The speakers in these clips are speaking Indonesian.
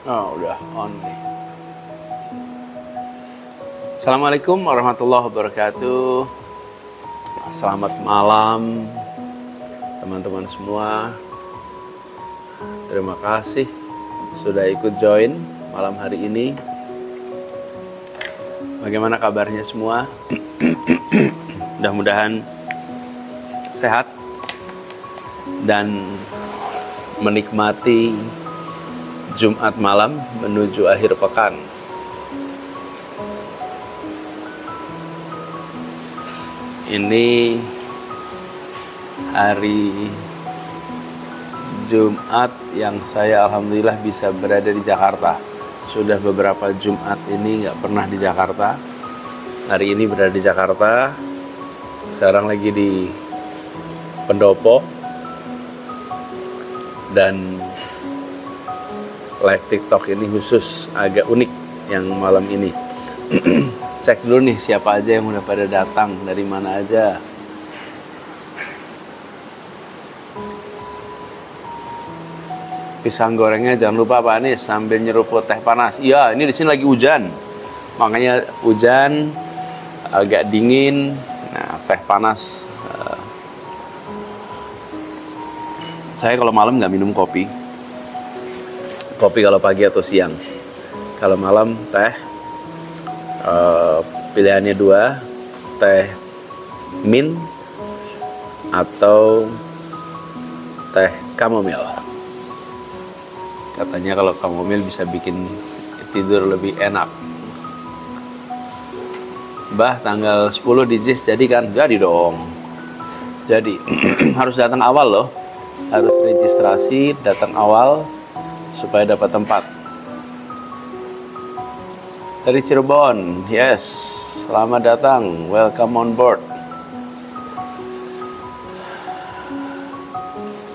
Oh, udah on nih. Assalamualaikum warahmatullahi wabarakatuh. Selamat malam teman-teman semua. Terima kasih sudah ikut join malam hari ini. Bagaimana kabarnya semua? Mudah-mudahan sehat dan menikmati Jumat malam menuju akhir pekan. Ini hari Jumat yang saya alhamdulillah bisa berada di Jakarta. Sudah beberapa Jumat ini nggak pernah di Jakarta. Hari ini berada di Jakarta. Sekarang lagi di Pendopo. Dan live TikTok ini khusus agak unik yang malam ini. Cek dulu nih siapa aja yang udah pada datang, dari mana aja. Pisang gorengnya jangan lupa Pak Anies sambil nyeruput teh panas. Iya, ini di sini lagi hujan. Makanya hujan agak dingin. Nah, teh panas. Saya kalau malam nggak minum kopi. Kopi kalau pagi atau siang. Kalau malam teh, pilihannya dua, teh mint atau teh chamomile. Katanya kalau chamomile bisa bikin tidur lebih enak. Bah, tanggal 10 di JIS jadi kan? Jadi dong. Jadi harus datang awal loh. Harus registrasi, datang awal supaya dapat tempat. Dari Cirebon, yes, selamat datang, welcome on board.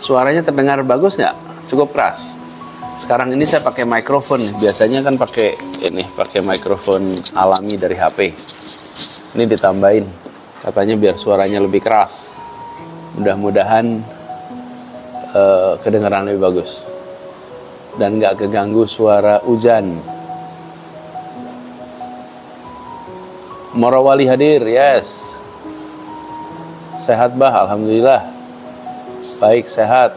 Suaranya terdengar bagus nggak? Cukup keras. Sekarang ini saya pakai mikrofon, biasanya kan pakai mikrofon alami dari HP. Ini ditambahin, katanya biar suaranya lebih keras. Mudah-mudahan kedengaran lebih bagus. Dan nggak keganggu suara hujan. Morawali hadir, yes. Sehat bah, alhamdulillah. Baik, sehat.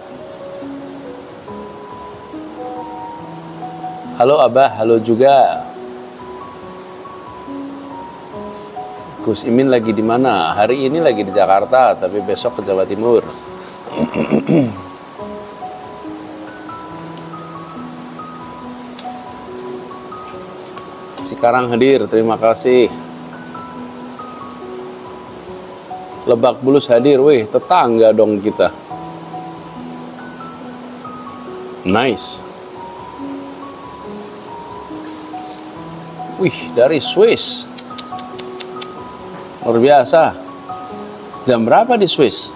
Halo Abah, halo juga. Gus Imin lagi di mana? Hari ini lagi di Jakarta, tapi besok ke Jawa Timur. Sekarang hadir, terima kasih. Lebak Bulus hadir, wih, tetangga dong kita. Nice. Wih, dari Swiss. Luar biasa. Jam berapa di Swiss?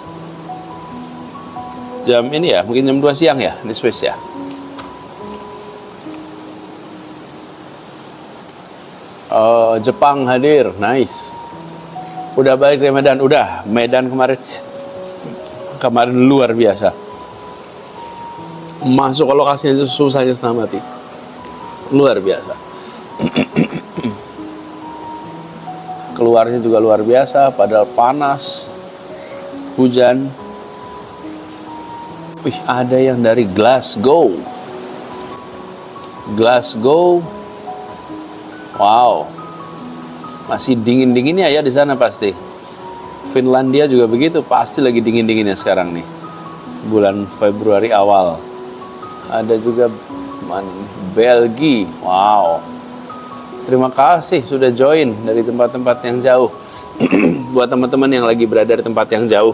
Jam ini ya, mungkin jam 2 siang ya di Swiss ya. Jepang hadir, nice. Udah balik dari Medan, udah. Medan kemarin luar biasa. Masuk ke lokasinya susahnya setengah mati. Luar biasa. Keluarnya juga luar biasa, padahal panas, hujan. Wih, ada yang dari Glasgow. Glasgow. Wow. Masih dingin-dinginnya ya di sana pasti. Finlandia juga begitu, pasti lagi dingin-dinginnya sekarang nih. Bulan Februari awal. Ada juga Belgia. Wow. Terima kasih sudah join dari tempat-tempat yang jauh. Buat teman-teman yang lagi berada di tempat yang jauh.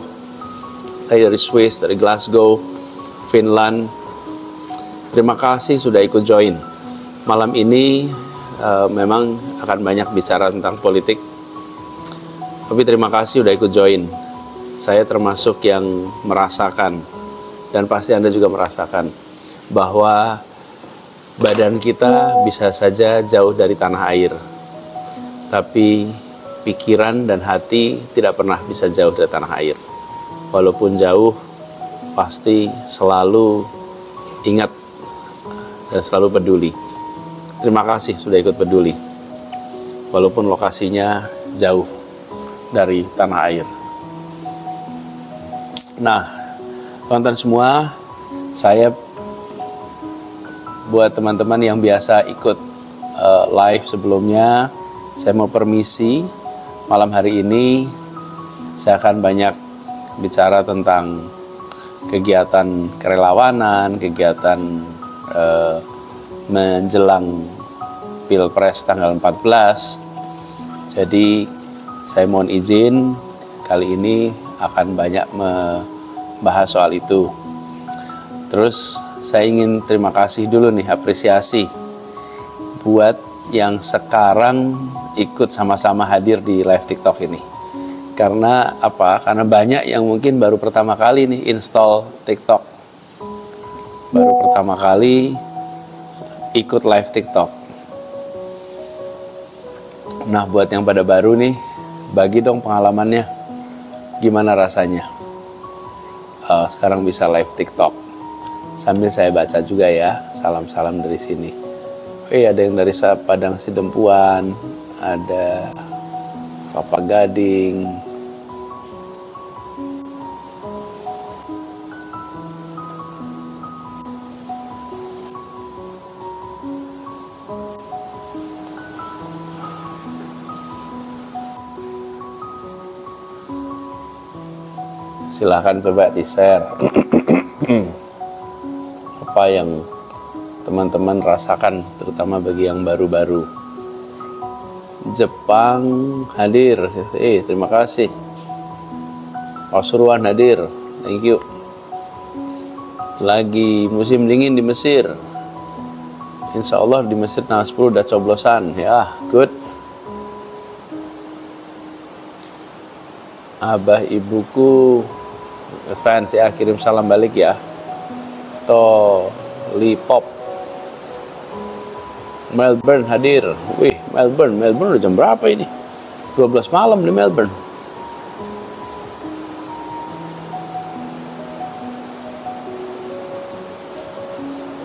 Dari Swiss, dari Glasgow, Finland. Terima kasih sudah ikut join. Malam ini memang akan banyak bicara tentang politik. Tapi terima kasih sudah ikut join. Saya termasuk yang merasakan, dan pasti Anda juga merasakan, bahwa badan kita bisa saja jauh dari tanah air, tapi pikiran dan hati tidak pernah bisa jauh dari tanah air. Walaupun jauh, pasti selalu ingat dan selalu peduli. Terima kasih sudah ikut peduli. Walaupun lokasinya jauh dari tanah air. Nah, teman-teman semua, saya buat teman-teman yang biasa ikut live sebelumnya, saya mau permisi. Malam hari ini saya akan banyak bicara tentang kegiatan kerelawanan, kegiatan menjelang Pilpres tanggal 14. Jadi saya mohon izin kali ini akan banyak membahas soal itu. Terus saya ingin terima kasih dulu nih, apresiasi buat yang sekarang ikut sama-sama hadir di live TikTok ini. Karena apa? Karena banyak yang mungkin baru pertama kali nih install TikTok. Baru pertama kali ikut live TikTok. Nah, buat yang pada baru nih, bagi dong pengalamannya. Gimana rasanya? Sekarang bisa live TikTok. Sambil saya baca juga ya, salam-salam dari sini. Oke, ada yang dari Padang Sidempuan, ada Papa Gading, silahkan coba di-share apa yang teman-teman rasakan, terutama bagi yang baru-baru. Jepang hadir, terima kasih. Pasuruan hadir, thank you. Lagi musim dingin di Mesir. Insya Allah di Mesir tanggal 10 udah coblosan, ya, good. Abah ibuku fans ya, kirim salam balik ya. Lipop Melbourne hadir. Wih, Melbourne udah jam berapa ini? 12 malam di Melbourne.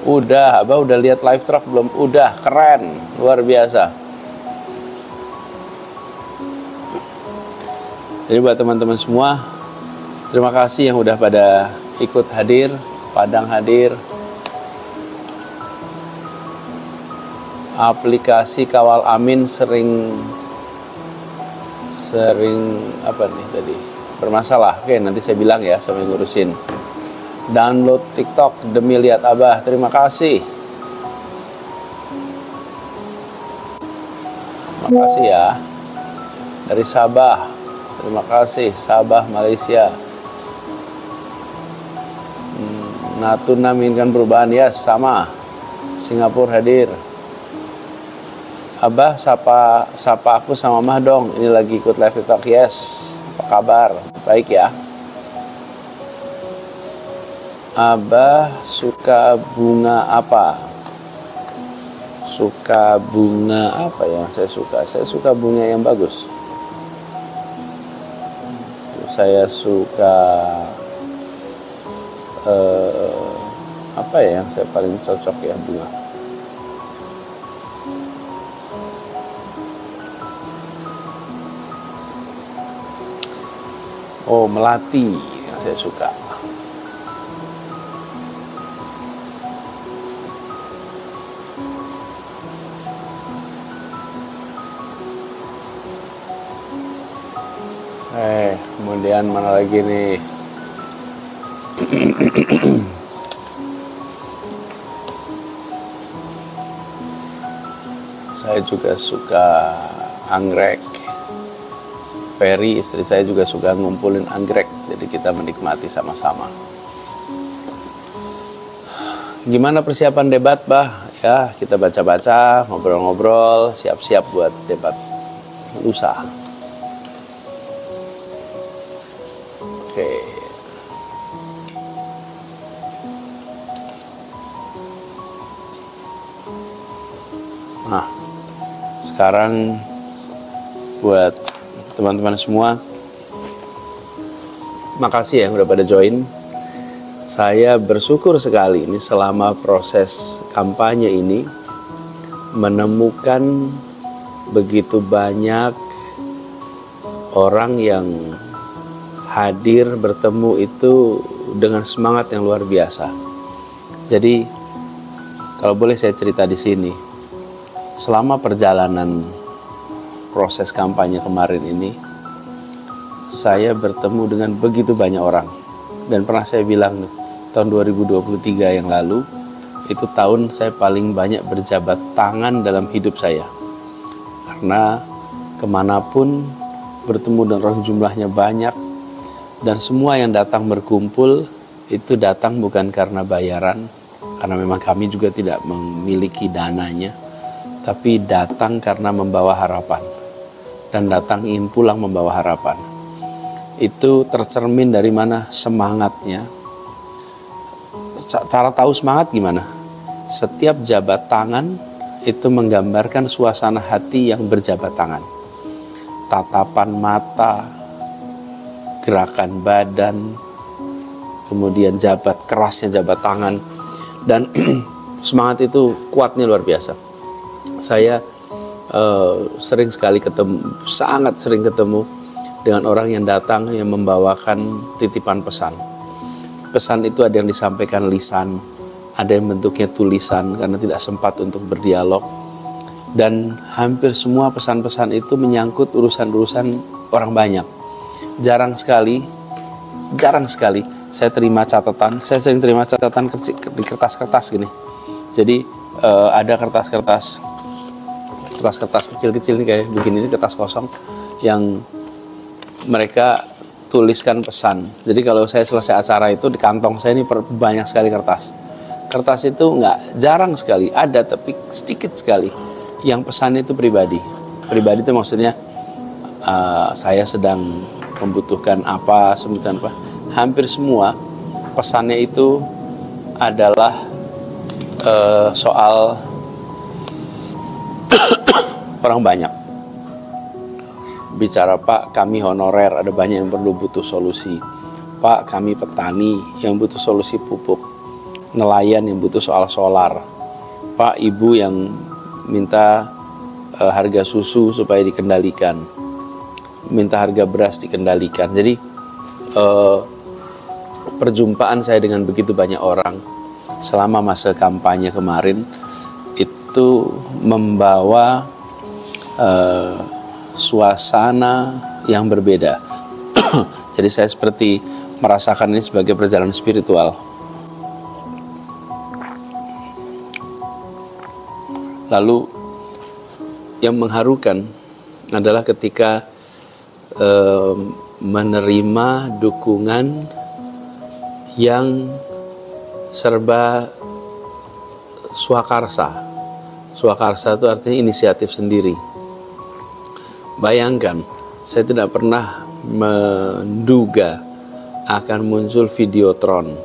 Abah udah lihat live truck belum? Udah, keren, luar biasa. Jadi buat teman-teman semua, terima kasih yang udah pada ikut hadir, Padang hadir. Aplikasi Kawal Amin sering apa nih tadi? Bermasalah. Oke, nanti saya bilang ya, sampai ngurusin. Download TikTok demi lihat Abah. Terima kasih. Terima kasih ya. Dari Sabah. Terima kasih, Sabah, Malaysia. Natuna menginginkan perubahan, ya, sama. Singapura hadir. Abah, sapa aku sama Mah dong. Ini lagi ikut live TikTok, yes. Apa kabar? Baik ya. Abah suka bunga apa? Suka bunga apa ya? Saya suka bunga yang bagus. Saya suka apa ya yang saya paling cocok ya, bunga. Oh, melati yang saya suka. Kemudian mana lagi nih? Saya juga suka anggrek. Ferry, istri saya juga suka ngumpulin anggrek. Jadi kita menikmati sama-sama. Gimana persiapan debat, Bah? Ya, kita baca-baca, ngobrol-ngobrol, siap-siap buat debat lusa. Oke. Nah, sekarang buat teman-teman semua, makasih ya udah pada join. Saya bersyukur sekali ini selama proses kampanye ini menemukan begitu banyak orang yang hadir bertemu itu dengan semangat yang luar biasa. Jadi kalau boleh saya cerita di sini, selama perjalanan proses kampanye kemarin ini, saya bertemu dengan begitu banyak orang. Dan pernah saya bilang tahun 2023 yang lalu, itu tahun saya paling banyak berjabat tangan dalam hidup saya. Karena kemanapun bertemu dengan orang jumlahnya banyak, dan semua yang datang berkumpul itu datang bukan karena bayaran, karena memang kami juga tidak memiliki dananya, tapi datang karena membawa harapan, dan datang ingin pulang membawa harapan. Itu tercermin dari mana? Semangatnya. Cara tahu semangat gimana? Setiap jabat tangan itu menggambarkan suasana hati yang berjabat tangan. Tatapan mata, gerakan badan, kemudian kerasnya jabat tangan, dan semangat itu kuatnya luar biasa. Saya sering sekali ketemu, sangat sering ketemu dengan orang yang datang yang membawakan titipan pesan. Pesan itu ada yang disampaikan lisan, ada yang bentuknya tulisan karena tidak sempat untuk berdialog. Dan hampir semua pesan-pesan itu menyangkut urusan-urusan orang banyak. Jarang sekali saya terima catatan. Saya sering terima catatan di kertas-kertas gini. Jadi ada kertas-kertas kecil-kecil nih kayak begini, ini kertas kosong yang mereka tuliskan pesan. Jadi kalau saya selesai acara itu di kantong saya ini banyak sekali kertas. Kertas itu jarang sekali ada, tapi sedikit sekali yang pesannya itu pribadi. Pribadi itu maksudnya saya sedang membutuhkan apa, sebutan apa. Hampir semua pesannya itu adalah soal orang banyak. Bicara, Pak, kami honorer, ada banyak yang perlu butuh solusi. Pak, kami petani yang butuh solusi pupuk. Nelayan yang butuh soal solar. Pak, Ibu yang minta harga susu supaya dikendalikan. Minta harga beras dikendalikan. Jadi perjumpaan saya dengan begitu banyak orang selama masa kampanye kemarin itu membawa suasana yang berbeda. Jadi saya seperti merasakan ini sebagai perjalanan spiritual. Lalu yang mengharukan adalah ketika menerima dukungan yang serba swakarsa. Swakarsa itu artinya inisiatif sendiri. Bayangkan, saya tidak pernah menduga akan muncul Videotron.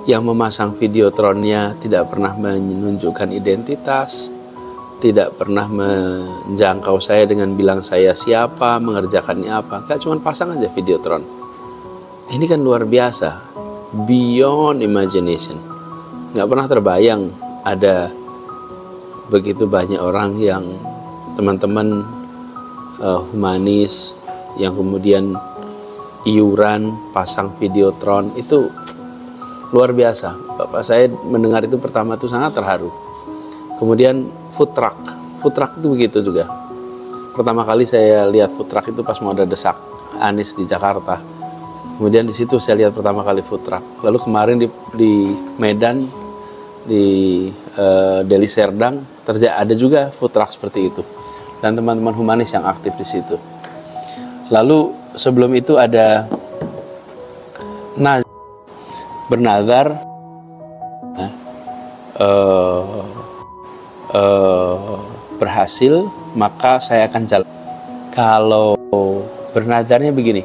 Yang memasang Videotronnya tidak pernah menunjukkan identitas, tidak pernah menjangkau saya dengan bilang saya siapa, mengerjakannya apa. Gak cuma pasang aja Videotron. Ini kan luar biasa, beyond imagination. Gak pernah terbayang ada begitu banyak orang yang teman-teman humanis yang kemudian iuran pasang Videotron. Itu luar biasa. Bapak saya mendengar itu pertama itu sangat terharu. Kemudian food truck itu begitu juga. Pertama kali saya lihat food truck itu pas mau ada desak Anies di Jakarta. Kemudian di situ saya lihat pertama kali food truck. Lalu kemarin di Medan, di Deli Serdang ada juga food truck seperti itu. Dan teman-teman humanis yang aktif di situ. Lalu sebelum itu ada bernazar berhasil maka saya akan jalan. Kalau bernazarnya begini,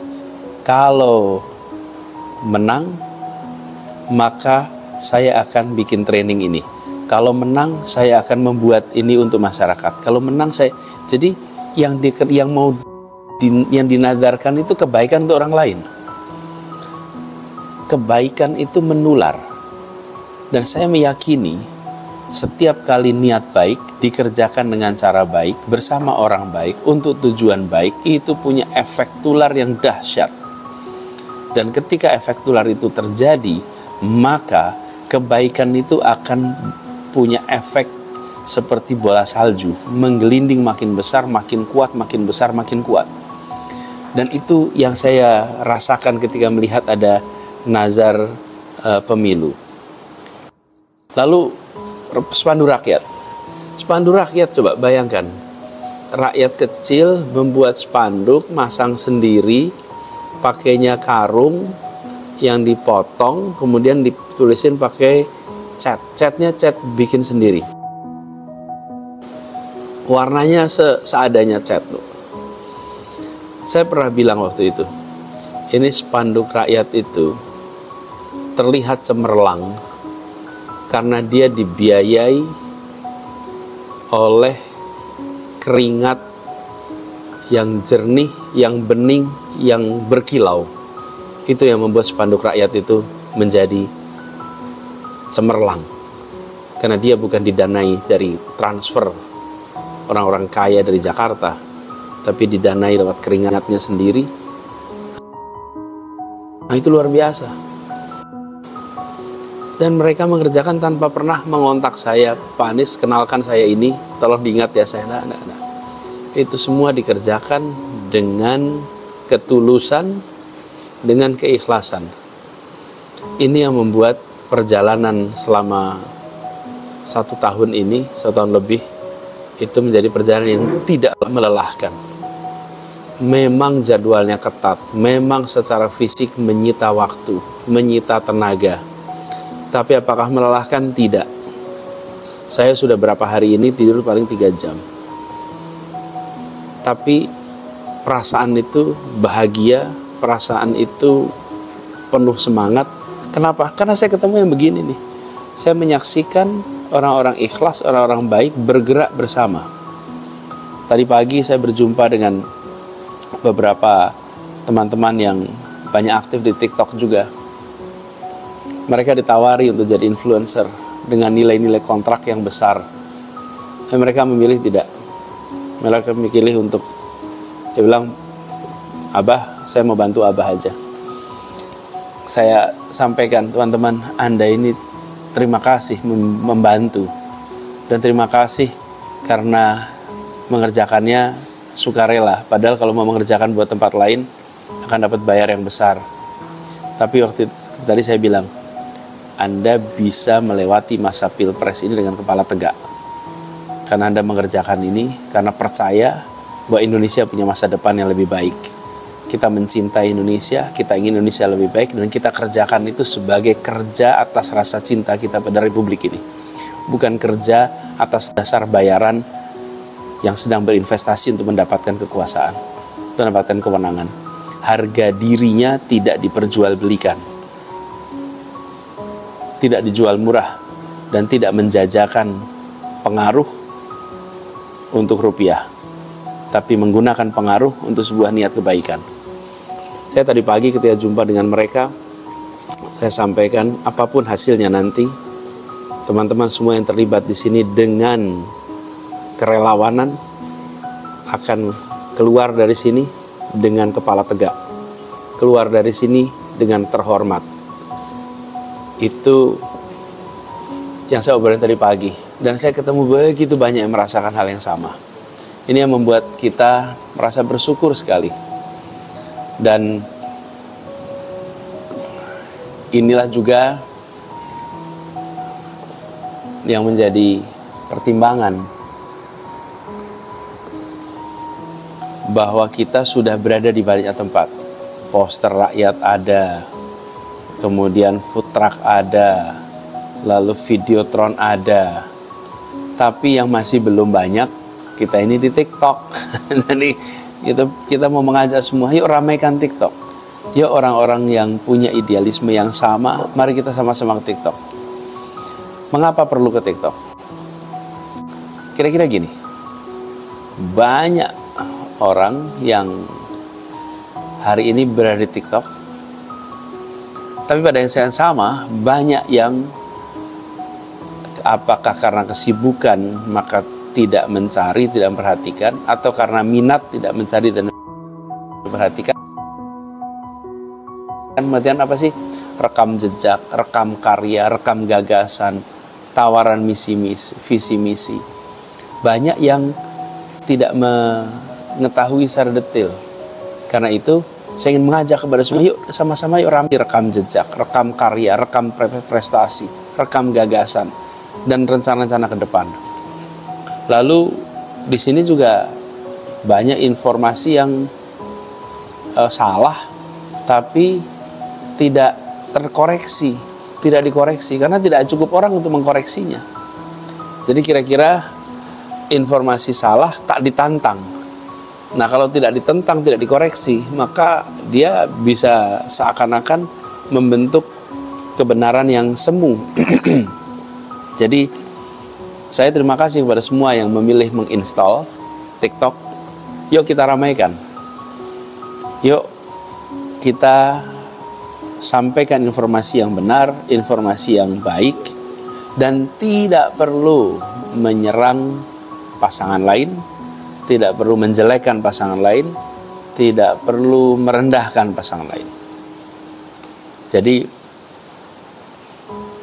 kalau menang maka saya akan bikin training ini. Kalau menang saya akan membuat ini untuk masyarakat. Kalau menang saya, jadi yang dinazarkan itu kebaikan untuk orang lain. Kebaikan itu menular. Dan saya meyakini setiap kali niat baik dikerjakan dengan cara baik bersama orang baik untuk tujuan baik, itu punya efek tular yang dahsyat. Dan ketika efek tular itu terjadi, maka kebaikan itu akan punya efek seperti bola salju, menggelinding makin besar, makin kuat, makin besar, makin kuat. Dan itu yang saya rasakan ketika melihat ada nazar pemilu. Lalu spanduk rakyat. Spanduk rakyat, coba bayangkan. Rakyat kecil membuat spanduk, masang sendiri, pakainya karung yang dipotong, kemudian ditulisin pakai cat. Catnya cat bikin sendiri. Warnanya seadanya cat. Saya pernah bilang waktu itu, ini spanduk rakyat itu terlihat cemerlang karena dia dibiayai oleh keringat yang jernih, yang bening, yang berkilau. Itu yang membuat spanduk rakyat itu menjadi cemerlang. Karena dia bukan didanai dari transfer orang-orang kaya dari Jakarta, tapi didanai lewat keringatnya sendiri. Nah, itu luar biasa. Dan mereka mengerjakan tanpa pernah mengontak saya, Pak Anies, kenalkan saya ini, tolong diingat ya saya. Nah. Itu semua dikerjakan dengan ketulusan, dengan keikhlasan. Ini yang membuat perjalanan selama 1 tahun ini, 1 tahun lebih, itu menjadi perjalanan yang tidak melelahkan. Memang jadwalnya ketat, memang secara fisik menyita waktu, menyita tenaga. Tapi apakah melelahkan? Tidak. Saya sudah berapa hari ini tidur paling 3 jam. Tapi perasaan itu bahagia, perasaan itu penuh semangat. Kenapa? Karena saya ketemu yang begini nih. Saya menyaksikan orang-orang ikhlas, orang-orang baik bergerak bersama. Tadi pagi saya berjumpa dengan beberapa teman-teman yang banyak aktif di TikTok juga. Mereka ditawari untuk jadi influencer dengan nilai-nilai kontrak yang besar. Dan mereka memilih tidak. Mereka memilih untuk, dia bilang, Abah, saya mau bantu Abah aja. Saya sampaikan, teman-teman, Anda ini terima kasih membantu. Dan terima kasih karena mengerjakannya sukarela. Padahal kalau mau mengerjakan buat tempat lain, akan dapat bayar yang besar. Tapi waktu itu, tadi saya bilang, Anda bisa melewati masa pilpres ini dengan kepala tegak. Karena Anda mengerjakan ini, karena percaya bahwa Indonesia punya masa depan yang lebih baik. Kita mencintai Indonesia, kita ingin Indonesia lebih baik, dan kita kerjakan itu sebagai kerja atas rasa cinta kita pada Republik ini. Bukan kerja atas dasar bayaran yang sedang berinvestasi untuk mendapatkan kekuasaan, untuk mendapatkan kewenangan. Harga dirinya tidak diperjualbelikan, tidak dijual murah, dan tidak menjajakan pengaruh untuk rupiah, tapi menggunakan pengaruh untuk sebuah niat kebaikan. Saya tadi pagi ketika jumpa dengan mereka, saya sampaikan apapun hasilnya nanti, teman-teman semua yang terlibat di sini dengan kerelawanan akan keluar dari sini dengan kepala tegak, keluar dari sini dengan terhormat. Itu yang saya obrolin tadi pagi. Dan saya ketemu begitu banyak yang merasakan hal yang sama. Ini yang membuat kita merasa bersyukur sekali. Dan inilah juga yang menjadi pertimbangan bahwa kita sudah berada di banyak tempat. Poster rakyat ada, kemudian food truck ada, lalu videotron ada. Tapi yang masih belum banyak, kita ini di TikTok. Jadi kita mau mengajak semua, yuk ramaikan TikTok. Yuk orang-orang yang punya idealisme yang sama, mari kita sama-sama ke TikTok. Mengapa perlu ke TikTok? Kira-kira gini, banyak orang yang hari ini berada di TikTok, tapi pada yang sama banyak yang Apakah karena kesibukan maka tidak mencari, tidak memperhatikan, atau karena minat tidak mencari dan memperhatikan? Kemudian apa sih? Rekam jejak, rekam karya, rekam gagasan, tawaran visi misi. Banyak yang tidak mengetahui secara detail. Karena itu saya ingin mengajak kepada semua, yuk sama-sama yuk rekam jejak, rekam karya, rekam prestasi, rekam gagasan, dan rencana-rencana ke depan. Lalu di sini juga banyak informasi yang salah, tapi tidak terkoreksi, tidak dikoreksi, karena tidak cukup orang untuk mengkoreksinya. Jadi kira-kira informasi salah tak ditantang. Nah, kalau tidak ditentang, tidak dikoreksi, maka dia bisa seakan-akan membentuk kebenaran yang semu. Jadi, saya terima kasih kepada semua yang memilih menginstall TikTok. Yuk kita ramaikan. Yuk kita sampaikan informasi yang benar, informasi yang baik, dan tidak perlu menyerang pasangan lain, tidak perlu menjelekkan pasangan lain, tidak perlu merendahkan pasangan lain. Jadi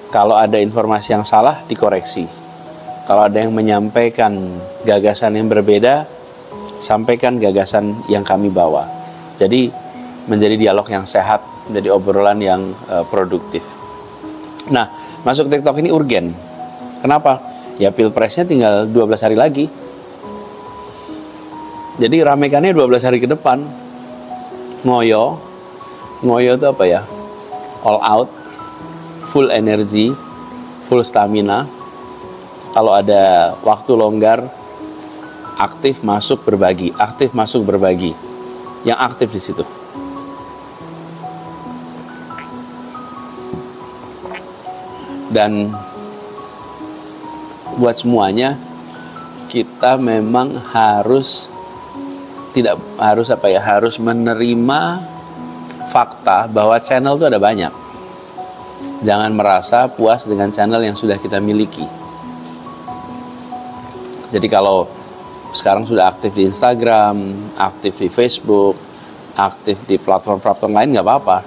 kalau ada informasi yang salah, dikoreksi. Kalau ada yang menyampaikan gagasan yang berbeda, sampaikan gagasan yang kami bawa. Jadi menjadi dialog yang sehat, menjadi obrolan yang produktif. Nah, masuk TikTok ini urgen. Kenapa? Ya pilpresnya tinggal 12 hari lagi. Jadi ramekannya 12 hari ke depan. Ngoyo itu apa ya? All out, full energy, full stamina. Kalau ada waktu longgar, aktif masuk berbagi, aktif masuk berbagi. Yang aktif di situ. Dan buat semuanya, kita memang harus menerima fakta bahwa channel itu ada banyak. Jangan merasa puas dengan channel yang sudah kita miliki. Jadi kalau sekarang sudah aktif di Instagram, aktif di Facebook, aktif di platform-platform lain nggak apa-apa.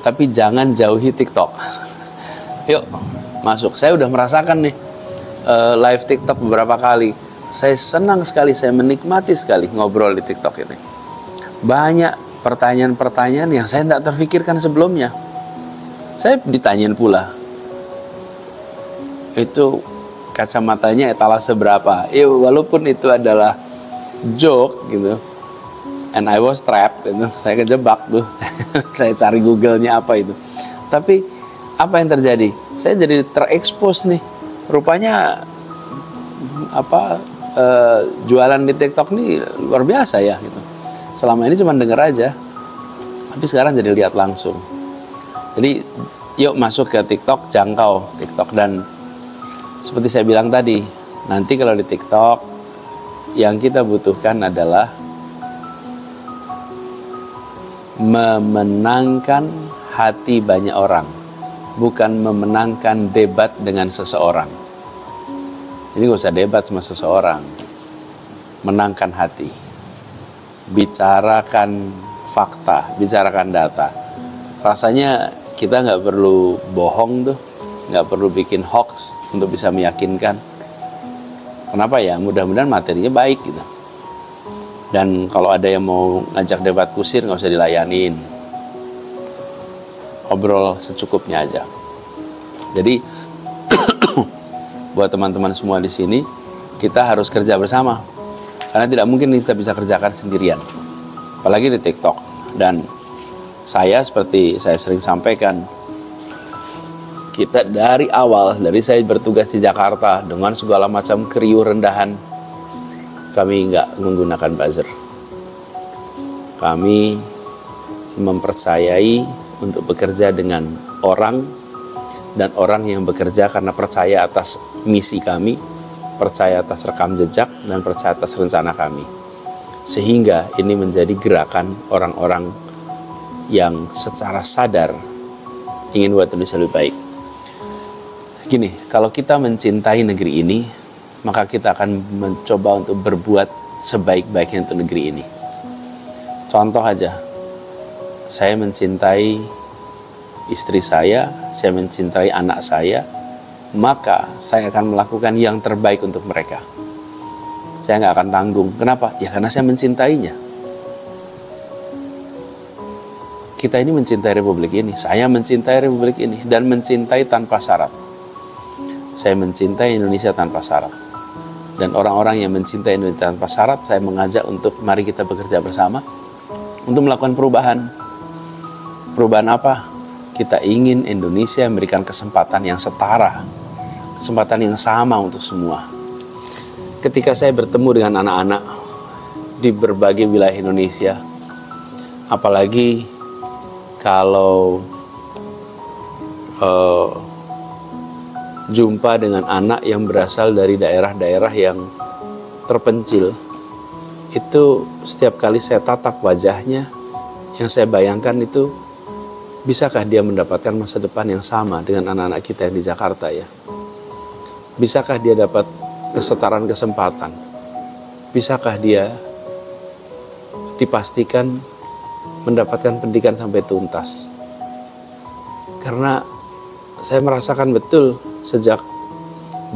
Tapi jangan jauhi TikTok. Yuk masuk. Saya udah merasakan nih live TikTok beberapa kali. Saya senang sekali, saya menikmati sekali ngobrol di TikTok ini. Banyak pertanyaan-pertanyaan yang saya tidak terfikirkan sebelumnya. Saya ditanyain pula, itu kacamatanya etalase berapa? Walaupun itu adalah joke gitu, and I was trapped gitu. Saya kejebak tuh. Saya cari Google-nya apa itu. Tapi apa yang terjadi? Saya jadi terekspos nih. Rupanya jualan di TikTok ini luar biasa ya gitu. Selama ini cuma denger aja, tapi sekarang jadi lihat langsung. Jadi yuk masuk ke TikTok, jangkau TikTok. Dan seperti saya bilang tadi, nanti kalau di TikTok yang kita butuhkan adalah memenangkan hati banyak orang, bukan memenangkan debat dengan seseorang. Jadi gak usah debat sama seseorang. Menangkan hati. Bicarakan fakta, bicarakan data. Rasanya kita gak perlu bohong tuh, gak perlu bikin hoax untuk bisa meyakinkan. Kenapa ya? Mudah-mudahan materinya baik gitu. Dan kalau ada yang mau ngajak debat kusir, gak usah dilayanin. Obrol secukupnya aja. Jadi buat teman-teman semua di sini, kita harus kerja bersama. Karena tidak mungkin kita bisa kerjakan sendirian. Apalagi di TikTok. Dan saya seperti saya sering sampaikan, kita dari awal, dari saya bertugas di Jakarta dengan segala macam kriu rendahan, kami nggak menggunakan buzzer. Kami mempercayai untuk bekerja dengan orang, dan orang yang bekerja karena percaya atas misi kami, percaya atas rekam jejak, dan percaya atas rencana kami. Sehingga ini menjadi gerakan orang-orang yang secara sadar ingin buat Indonesia lebih baik. Gini, kalau kita mencintai negeri ini, maka kita akan mencoba untuk berbuat sebaik-baiknya untuk negeri ini. Contoh aja, saya mencintai istri saya mencintai anak saya, maka saya akan melakukan yang terbaik untuk mereka. Saya nggak akan tanggung. Kenapa? Ya karena saya mencintainya. Kita ini mencintai Republik ini, saya mencintai Republik ini, dan mencintai tanpa syarat. Saya mencintai Indonesia tanpa syarat. Dan orang-orang yang mencintai Indonesia tanpa syarat, saya mengajak untuk mari kita bekerja bersama untuk melakukan perubahan. Perubahan apa? Kita ingin Indonesia memberikan kesempatan yang setara, kesempatan yang sama untuk semua. Ketika saya bertemu dengan anak-anak di berbagai wilayah Indonesia, apalagi kalau jumpa dengan anak yang berasal dari daerah-daerah yang terpencil, itu setiap kali saya tatap wajahnya, yang saya bayangkan itu, bisakah dia mendapatkan masa depan yang sama dengan anak-anak kita yang di Jakarta ya? Bisakah dia dapat kesetaraan kesempatan? Bisakah dia dipastikan mendapatkan pendidikan sampai tuntas? Karena saya merasakan betul sejak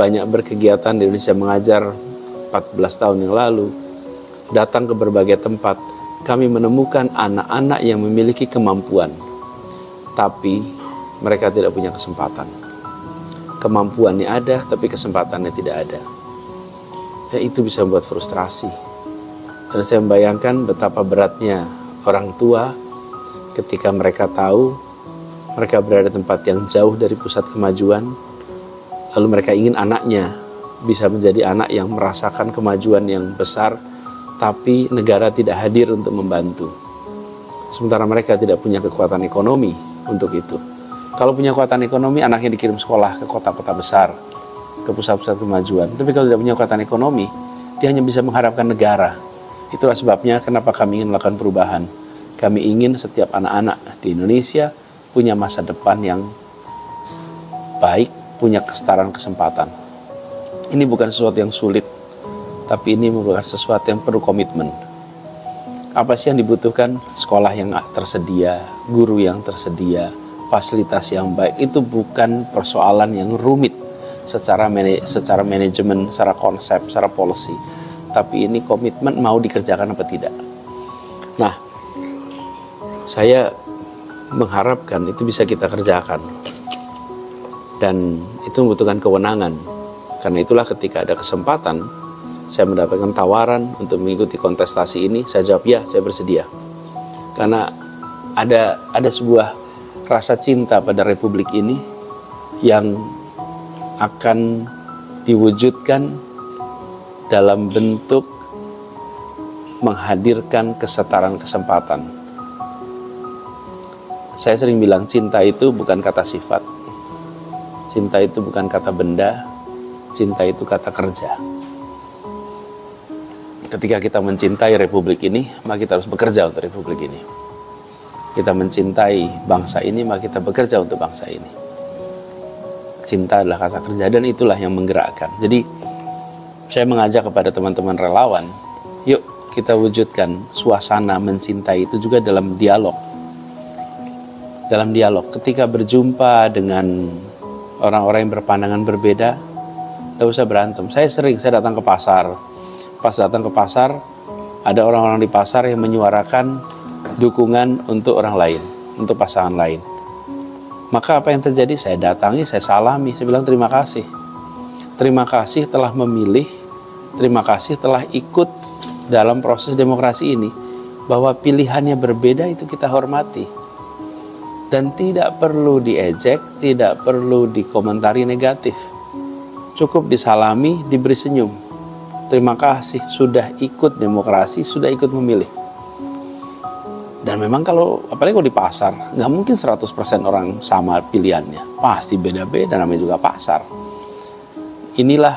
banyak berkegiatan di Indonesia mengajar 14 tahun yang lalu, datang ke berbagai tempat, kami menemukan anak-anak yang memiliki kemampuan, tapi mereka tidak punya kesempatan. Kemampuannya ada, tapi kesempatannya tidak ada. Dan itu bisa membuat frustrasi. Dan saya membayangkan betapa beratnya orang tua ketika mereka tahu mereka berada di tempat yang jauh dari pusat kemajuan, lalu mereka ingin anaknya bisa menjadi anak yang merasakan kemajuan yang besar, tapi negara tidak hadir untuk membantu. Sementara mereka tidak punya kekuatan ekonomi untuk itu. Kalau punya kekuatan ekonomi, anaknya dikirim sekolah ke kota-kota besar, ke pusat-pusat kemajuan. Tapi kalau tidak punya kekuatan ekonomi, dia hanya bisa mengharapkan negara. Itulah sebabnya kenapa kami ingin melakukan perubahan. Kami ingin setiap anak-anak di Indonesia punya masa depan yang baik, punya kesetaraan kesempatan. Ini bukan sesuatu yang sulit, tapi ini merupakan sesuatu yang perlu komitmen. Apa sih yang dibutuhkan? Sekolah yang tersedia, guru yang tersedia, fasilitas yang baik. Itu bukan persoalan yang rumit secara manajemen, secara konsep, secara policy. Tapi ini komitmen mau dikerjakan apa tidak. Nah, saya mengharapkan itu bisa kita kerjakan. Dan itu membutuhkan kewenangan. Karena itulah ketika ada kesempatan, saya mendapatkan tawaran untuk mengikuti kontestasi ini, saya jawab ya, saya bersedia. Karena ada sebuah rasa cinta pada Republik ini yang akan diwujudkan dalam bentuk menghadirkan kesetaraan kesempatan. Saya sering bilang cinta itu bukan kata sifat, cinta itu bukan kata benda, cinta itu kata kerja. Ketika kita mencintai Republik ini, maka kita harus bekerja untuk Republik ini. Kita mencintai bangsa ini, maka kita bekerja untuk bangsa ini. Cinta adalah kata kerja, dan itulah yang menggerakkan. Jadi, saya mengajak kepada teman-teman relawan, yuk kita wujudkan suasana mencintai itu juga dalam dialog. Dalam dialog, ketika berjumpa dengan orang-orang yang berpandangan berbeda, tidak usah berantem. Saya datang ke pasar. Pas datang ke pasar, ada orang-orang di pasar yang menyuarakan dukungan untuk orang lain, untuk pasangan lain. Maka apa yang terjadi? Saya datangi, saya salami, saya bilang terima kasih. Terima kasih telah memilih, terima kasih telah ikut dalam proses demokrasi ini. Bahwa pilihannya berbeda itu kita hormati. Dan tidak perlu diejek, tidak perlu dikomentari negatif. Cukup disalami, diberi senyum. Terima kasih sudah ikut demokrasi, sudah ikut memilih. Dan memang apalagi kalau di pasar, nggak mungkin 100% orang sama pilihannya. Pasti beda-beda, namanya juga pasar. Inilah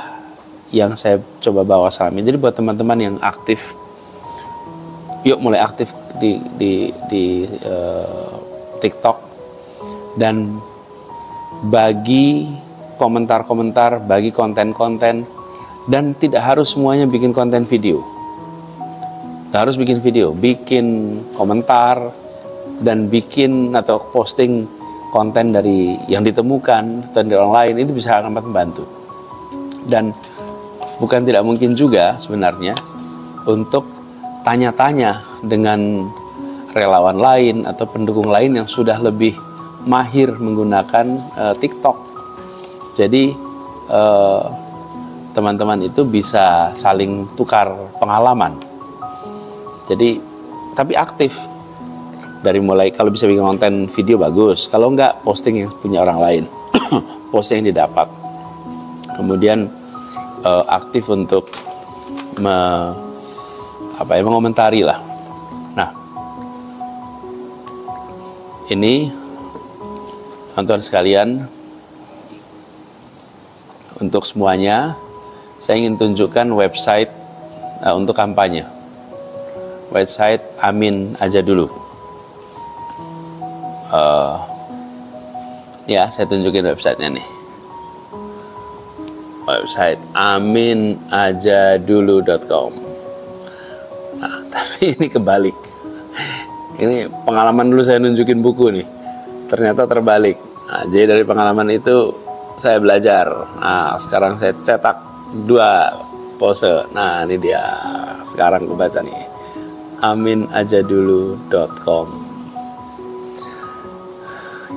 yang saya coba bawa selama ini. Jadi buat teman-teman yang aktif, yuk mulai aktif di TikTok. Dan bagi komentar-komentar, bagi konten-konten, dan tidak harus semuanya bikin konten video. Nggak harus bikin video, bikin komentar dan bikin atau posting konten dari yang ditemukan atau dari orang lain, itu bisa amat membantu. Dan bukan tidak mungkin juga sebenarnya untuk tanya-tanya dengan relawan lain atau pendukung lain yang sudah lebih mahir menggunakan TikTok. Jadi teman-teman itu bisa saling tukar pengalaman. Jadi tapi aktif, dari mulai kalau bisa bikin konten video bagus, kalau enggak posting yang punya orang lain, posting yang didapat. Kemudian aktif untuk mengomentari lah. Nah, ini teman-teman sekalian, untuk semuanya saya ingin tunjukkan website untuk kampanye. Website Amin Aja Dulu. Ya, saya tunjukin websitenya nih. Website aminajadulu.com. Nah, tapi ini kebalik. Ini pengalaman dulu saya nunjukin buku nih. Ternyata terbalik. Nah, jadi dari pengalaman itu saya belajar. Nah, sekarang saya cetak 2 pose. Nah, ini dia. Sekarang kebaca nih. aminajadulu.com.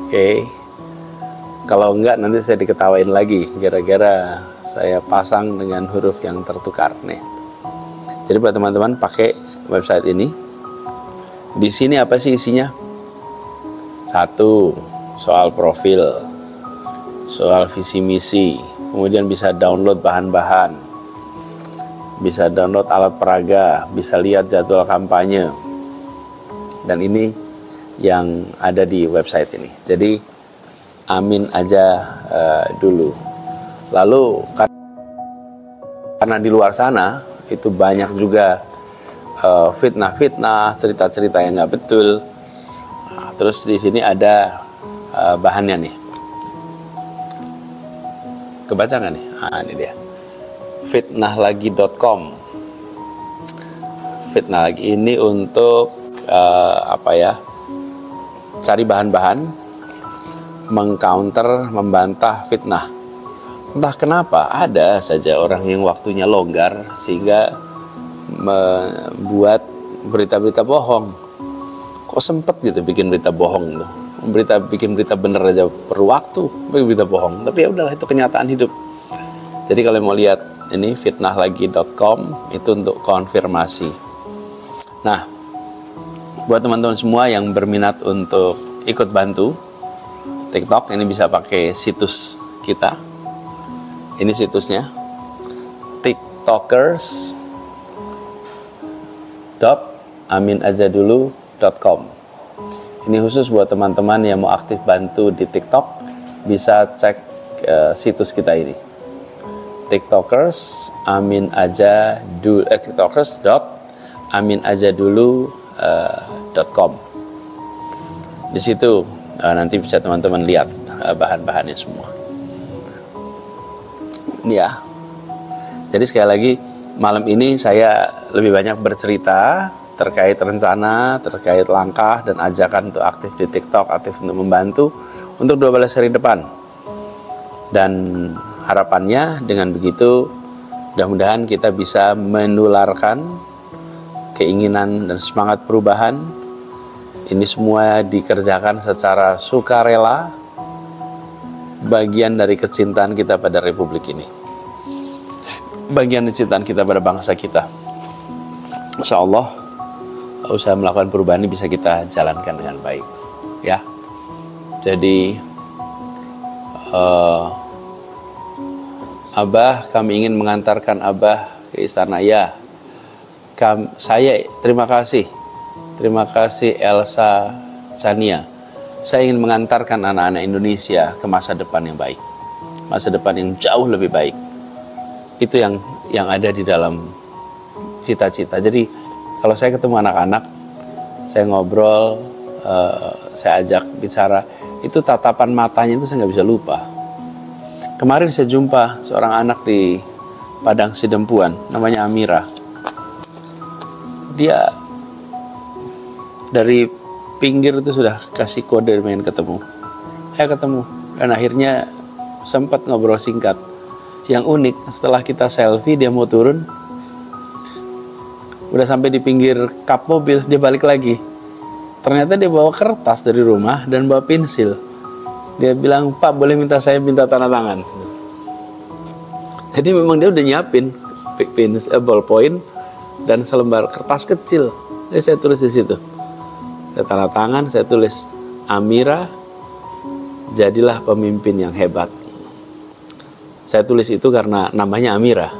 Oke. Kalau enggak nanti saya diketawain lagi gara-gara saya pasang dengan huruf yang tertukar nih. Jadi buat teman-teman pakai website ini. Di sini apa sih isinya? 1, soal profil, soal visi misi, kemudian bisa download bahan-bahan, bisa download alat peraga, bisa lihat jadwal kampanye. Dan ini yang ada di website ini. Jadi Amin Aja Dulu. Lalu karena di luar sana itu banyak juga fitnah-fitnah, cerita-cerita yang nggak betul. Nah, terus di sini ada bahannya nih. Kebaca nggak nih? Nah, ini dia. Fitnahlagi.com. Fitnah lagi ini untuk cari bahan-bahan, mengcounter, membantah fitnah. Entah kenapa ada saja orang yang waktunya longgar sehingga membuat berita-berita bohong. Kok sempet gitu bikin berita bohong tuh? Bikin berita bener aja perlu waktu, bikin berita bohong. Tapi ya udahlah, itu kenyataan hidup. Jadi kalau mau lihat ini fitnahlagi.com itu untuk konfirmasi. Nah, buat teman-teman semua yang berminat untuk ikut bantu TikTok, ini bisa pakai situs kita. Ini situsnya tiktokers.aminajadulu.com. Ini khusus buat teman-teman yang mau aktif bantu di TikTok, bisa cek situs kita ini. tiktokers.aminajadulu.com. Di situ nanti bisa teman-teman lihat bahan-bahannya semua. Ya. Jadi sekali lagi malam ini saya lebih banyak bercerita terkait rencana, terkait langkah dan ajakan untuk aktif di TikTok, aktif untuk membantu untuk 12 hari depan. Dan harapannya dengan begitu mudah-mudahan kita bisa menularkan keinginan dan semangat perubahan. Ini semua dikerjakan secara sukarela, bagian dari kecintaan kita pada Republik ini, bagian kecintaan kita pada bangsa kita. Insya Allah usaha melakukan perubahan ini bisa kita jalankan dengan baik, ya. Jadi Abah, kami ingin mengantarkan Abah ke istana. Ya, saya terima kasih Elsa Chania. Saya ingin mengantarkan anak-anak Indonesia ke masa depan yang baik, masa depan yang jauh lebih baik. Itu yang ada di dalam cita-cita. Jadi kalau saya ketemu anak-anak, saya ngobrol, saya ajak bicara, itu tatapan matanya itu saya nggak bisa lupa. Kemarin saya jumpa seorang anak di Padang Sidempuan, namanya Amira. Dia dari pinggir itu sudah kasih kode main ketemu. Ketemu. Dan akhirnya sempat ngobrol singkat. Yang unik, setelah kita selfie, dia mau turun. Udah sampai di pinggir kap mobil, dia balik lagi. Ternyata dia bawa kertas dari rumah dan bawa pensil. Dia bilang, "Pak, boleh saya minta tanda tangan?" Jadi memang dia udah nyiapin ballpoint dan selembar kertas kecil. Jadi saya tulis di situ. Saya tanda tangan, saya tulis, "Amira, jadilah pemimpin yang hebat." Saya tulis itu karena namanya Amira.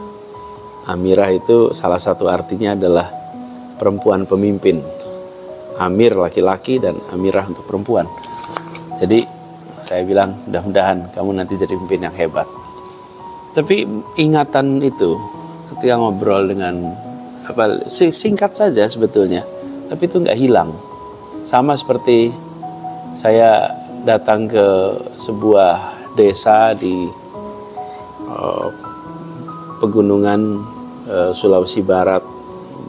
Amira itu salah satu artinya adalah perempuan pemimpin. Amir laki-laki dan Amirah untuk perempuan. Jadi saya bilang, mudah-mudahan kamu nanti jadi pemimpin yang hebat. Tapi ingatan itu ketika ngobrol dengan singkat saja sebetulnya, tapi itu nggak hilang. Sama seperti saya datang ke sebuah desa di pegunungan Sulawesi Barat.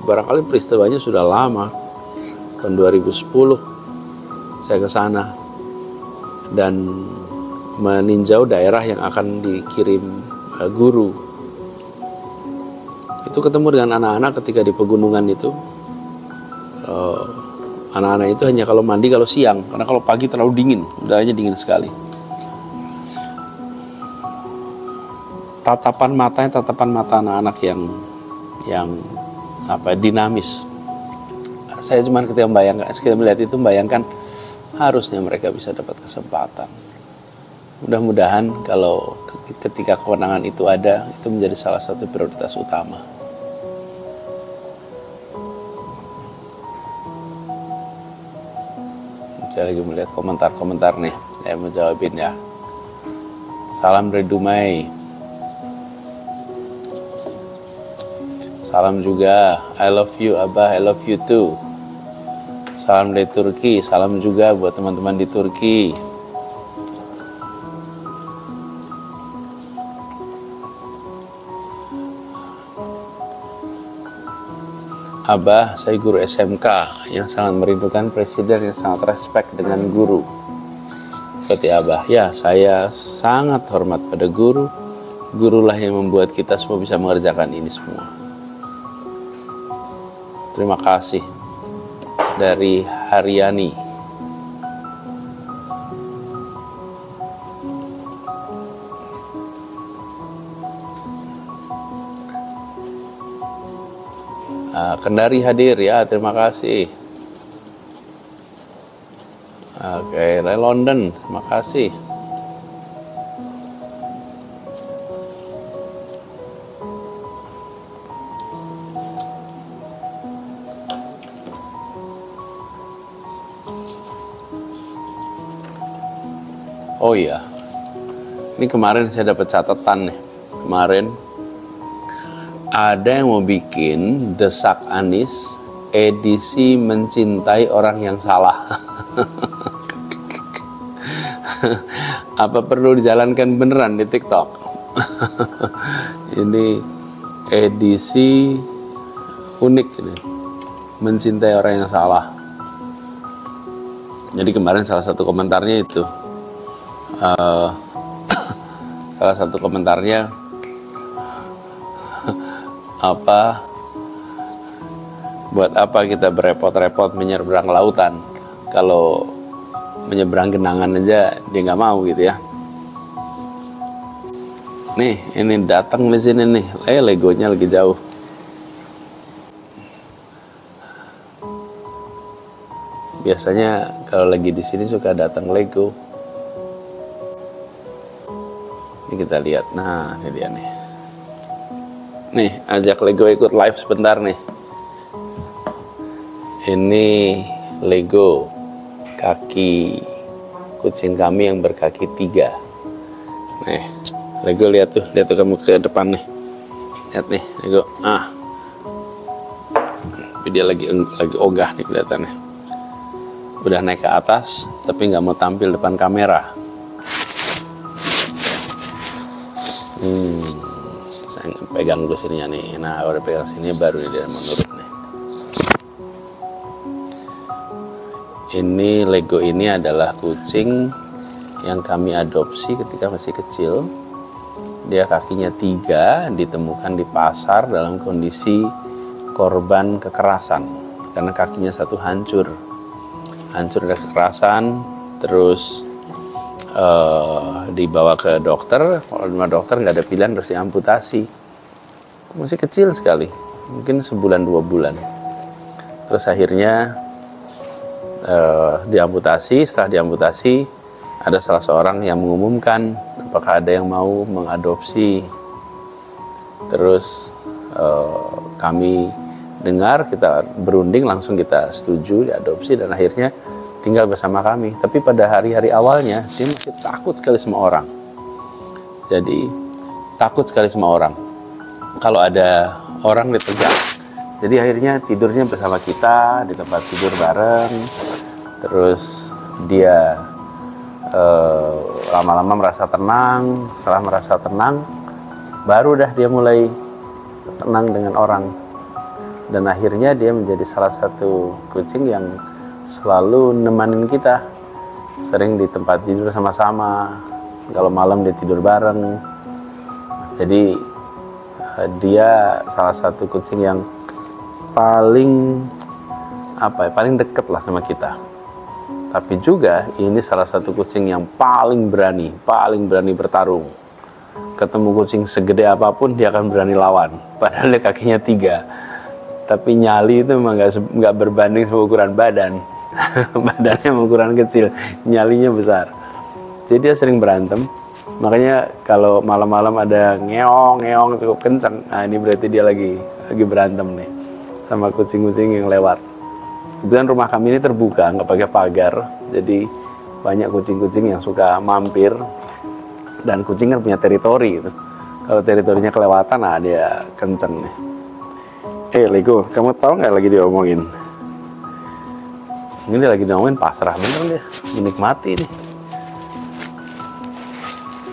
Barangkali peristiwanya sudah lama, tahun 2010 saya ke sana dan meninjau daerah yang akan dikirim guru. Itu ketemu dengan anak-anak ketika di pegunungan itu. Anak-anak itu hanya kalau mandi kalau siang, karena kalau pagi terlalu dingin, udaranya dingin sekali. Tatapan mata anak-anak yang dinamis. Saya cuma ketika melihat itu membayangkan harusnya mereka bisa dapat kesempatan. Mudah-mudahan kalau ketika kewenangan itu ada, itu menjadi salah satu prioritas utama. Saya lagi melihat komentar-komentar nih, saya mau jawabin ya. Salam dari Dumai. Salam juga, I love you Abah, I love you too. Salam dari Turki, salam juga buat teman-teman di Turki. Abah, saya guru SMK yang sangat merindukan presiden yang sangat respect dengan guru. Seperti Abah, ya saya sangat hormat pada guru. Gurulah yang membuat kita semua bisa mengerjakan ini semua. Terima kasih. Dari Haryani. Kendari hadir ya, terima kasih. Oke, dari London, terima kasih. Oh iya, ini kemarin saya dapat catatan nih. Kemarin ada yang mau bikin Desak Anies edisi mencintai orang yang salah. Apa perlu dijalankan beneran di TikTok? Ini edisi unik ini, mencintai orang yang salah. Jadi kemarin salah satu komentarnya itu. Salah satu komentarnya buat apa kita berepot-repot menyeberang lautan kalau menyeberang genangan aja dia nggak mau gitu ya. Nih ini datang di sini nih, Legonya lagi jauh. Biasanya kalau lagi di sini suka datang Lego. Ini kita lihat, nah ini dia nih. Nih, ajak Lego ikut live sebentar nih. Ini Lego kaki kucing kami yang berkaki 3. Nih, Lego lihat tuh kamu ke depan nih. Lihat nih, Lego. Tapi dia lagi ogah nih kelihatannya. Udah naik ke atas, tapi nggak mau tampil depan kamera. Saya pegang dulu sininya nih. Nah, udah pegang sini baru dia menurut nih. Ini Lego ini adalah kucing yang kami adopsi ketika masih kecil. Dia kakinya 3, ditemukan di pasar dalam kondisi korban kekerasan karena kakinya satu hancur dari kekerasan. Terus dibawa ke dokter. Kalau di dokter nggak ada pilihan, harus diamputasi. Masih kecil sekali, mungkin sebulan 2 bulan. Terus akhirnya diamputasi. Setelah diamputasi, ada salah seorang yang mengumumkan apakah ada yang mau mengadopsi. Terus kami dengar, kita berunding, langsung kita setuju diadopsi, dan akhirnya tinggal bersama kami. Tapi pada hari-hari awalnya dia masih takut sekali sama orang. Jadi takut sekali sama orang. Kalau ada orang ditegang. Jadi akhirnya tidurnya bersama kita di tempat tidur bareng. Terus dia lama-lama merasa tenang. Setelah merasa tenang, baru dah dia mulai tenang dengan orang. Dan akhirnya dia menjadi salah satu kucing yang selalu nemanin kita, sering di tempat tidur sama-sama, kalau malam dia tidur bareng. Jadi dia salah satu kucing yang paling dekat lah sama kita. Tapi juga ini salah satu kucing yang paling berani bertarung. Ketemu kucing segede apapun dia akan berani lawan, padahal dia kakinya 3. Tapi nyali itu memang nggak berbanding sama ukuran badan. Badannya ukuran kecil, nyalinya besar. Jadi dia sering berantem. Makanya kalau malam-malam ada ngeong cukup kencang, nah ini berarti dia lagi berantem nih sama kucing-kucing yang lewat. Kebetulan rumah kami ini terbuka, nggak pakai pagar, jadi banyak kucing-kucing yang suka mampir. Dan kucing kan punya teritori gitu. Kalau teritorinya kelewatan, nah dia kenceng nih. Lego, kamu tahu nggak lagi diomongin? Ini lagi ngomongin pasrah bener dia, menikmati nih.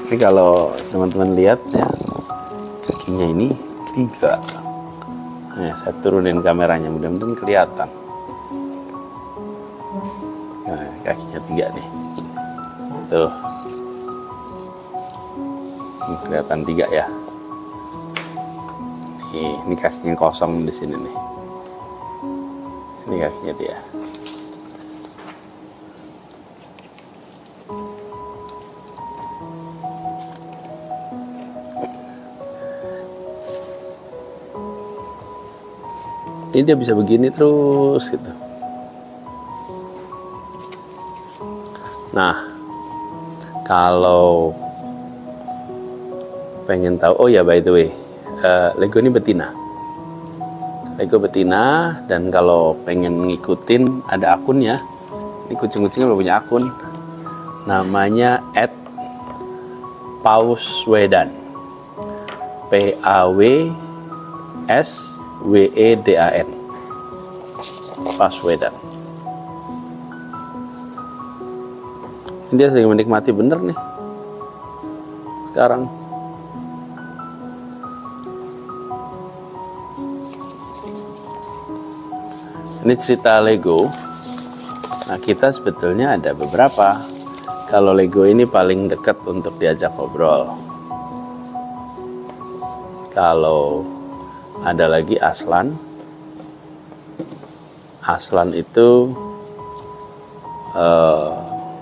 Ini kalau teman-teman lihat ya, kakinya ini 3. Nah, saya turunin kameranya, mudah-mudahan kelihatan. Nah, kakinya 3 nih. Tuh. Ini kelihatan 3 ya. Ini kakinya kosong di sini nih. Ini kakinya dia. Ini dia bisa begini terus gitu. Nah, kalau pengen tahu, oh ya by the way, Lego ini betina. Lego betina, dan kalau pengen ngikutin ada akunnya. Ini kucing-kucingnya udah punya akun. Namanya @pauswedan. PAWSWEDAN. Pauswedan. Dia sering menikmati bener nih sekarang. Ini cerita Lego. Nah, kita sebetulnya ada beberapa. Kalau Lego ini paling dekat untuk diajak ngobrol. Kalau ada lagi Aslan. Aslan itu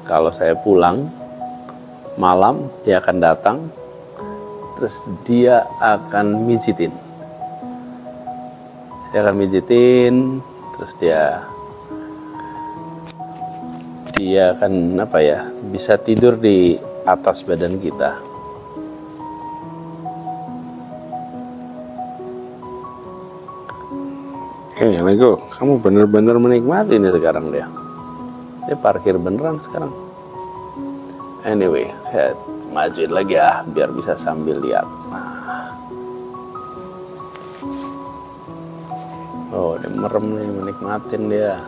kalau saya pulang malam, dia akan datang, terus dia akan mijitin. Terus dia akan bisa tidur di atas badan kita. Lego, kamu bener-bener menikmati ini sekarang dia. Dia parkir beneran sekarang. Anyway, majuin lagi ya, biar bisa sambil lihat. Oh, dia merem nih, menikmatin dia.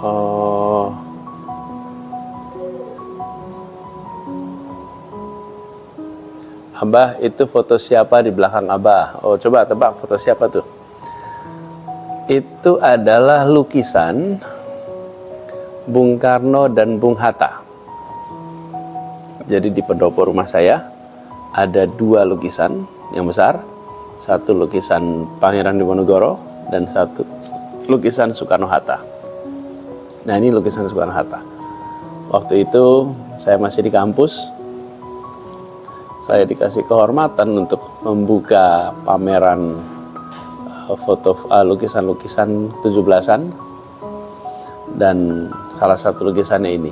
Oh. Abah, itu foto siapa di belakang Abah? Oh, coba tebak foto siapa tuh? Itu adalah lukisan Bung Karno dan Bung Hatta. Jadi di pendopo rumah saya ada 2 lukisan yang besar. Satu lukisan Pangeran Diponegoro dan satu lukisan Soekarno-Hatta. Nah, ini lukisan Soekarno-Hatta. Waktu itu saya masih di kampus. Saya dikasih kehormatan untuk membuka pameran lukisan-lukisan 17-an, dan salah satu lukisannya ini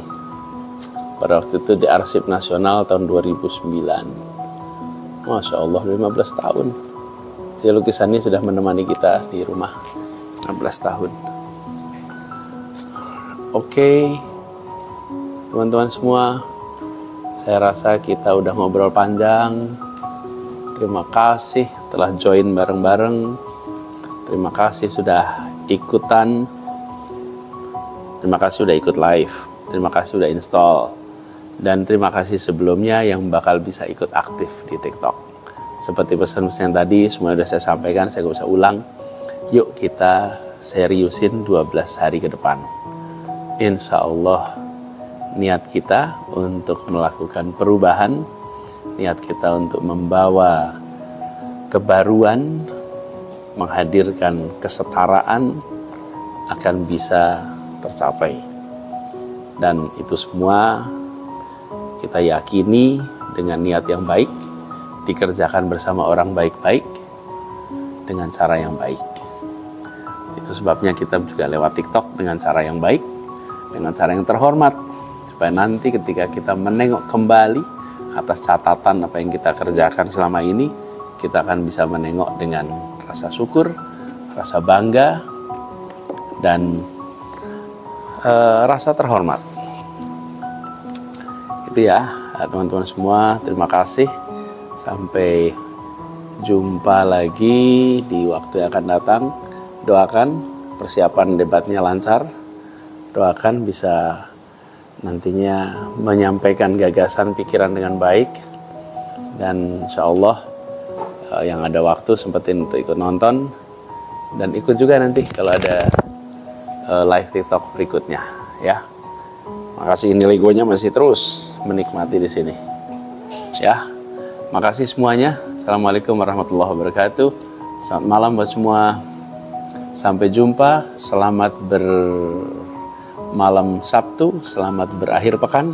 pada waktu itu di Arsip Nasional tahun 2009. Masya Allah, 15 tahun. Jadi lukisan ini sudah menemani kita di rumah 15 tahun. Oke, teman-teman semua, saya rasa kita udah ngobrol panjang. Terima kasih telah join bareng-bareng. Terima kasih sudah ikutan. Terima kasih sudah ikut live. Terima kasih sudah install. Dan terima kasih sebelumnya yang bakal bisa ikut aktif di TikTok. Seperti pesan-pesan tadi, semua sudah saya sampaikan, saya gak usah ulang. Yuk kita seriusin 12 hari ke depan. Insya Allah niat kita untuk melakukan perubahan, niat kita untuk membawa kebaruan, menghadirkan kesetaraan akan bisa tercapai. Dan itu semua kita yakini dengan niat yang baik, dikerjakan bersama orang baik-baik dengan cara yang baik. Itu sebabnya kita juga lewat TikTok dengan cara yang baik, dengan cara yang terhormat, supaya nanti ketika kita menengok kembali atas catatan apa yang kita kerjakan selama ini, kita akan bisa menengok dengan rasa syukur, rasa bangga, dan rasa terhormat. Itu ya, teman-teman semua, terima kasih. Sampai jumpa lagi di waktu yang akan datang. Doakan persiapan debatnya lancar. Doakan bisa nantinya menyampaikan gagasan pikiran dengan baik, dan insya Allah yang ada waktu sempetin untuk ikut nonton dan ikut juga nanti kalau ada live TikTok berikutnya ya. Makasih, ini legonya masih terus menikmati di sini ya. Makasih semuanya. Assalamualaikum warahmatullahi wabarakatuh. Selamat malam buat semua. Sampai jumpa. Selamat malam Sabtu, selamat berakhir pekan.